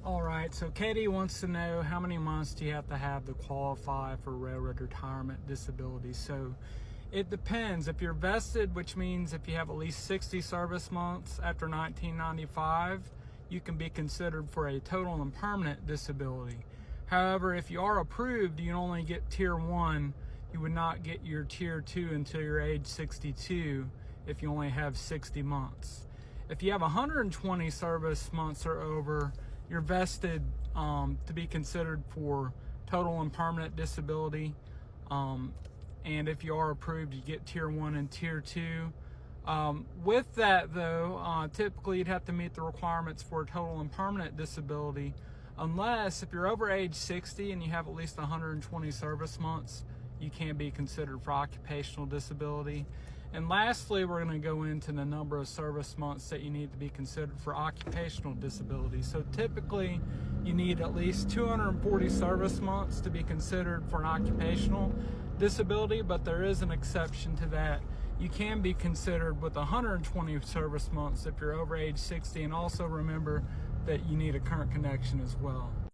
All right, so Katie wants to know how many months do you have to qualify for railroad retirement disability. So it depends. If you're vested, which means if you have at least 60 service months after 1995, you can be considered for a total and permanent disability. However, if you are approved, you only get tier 1. You would not get your tier 2 until you're age 62 if you only have 60 months. If you have 120 service months or over, you're vested to be considered for total and permanent disability. And if you are approved, you get tier 1 and tier 2. With that though, typically you'd have to meet the requirements for total and permanent disability, unless if you're over age 60 and you have at least 120 service months, you can be considered for occupational disability. And lastly, we're going to go into the number of service months that you need to be considered for occupational disability. So typically, you need at least 240 service months to be considered for an occupational disability, but there is an exception to that. You can be considered with 120 service months if you're over age 60, and also remember that you need a current connection as well.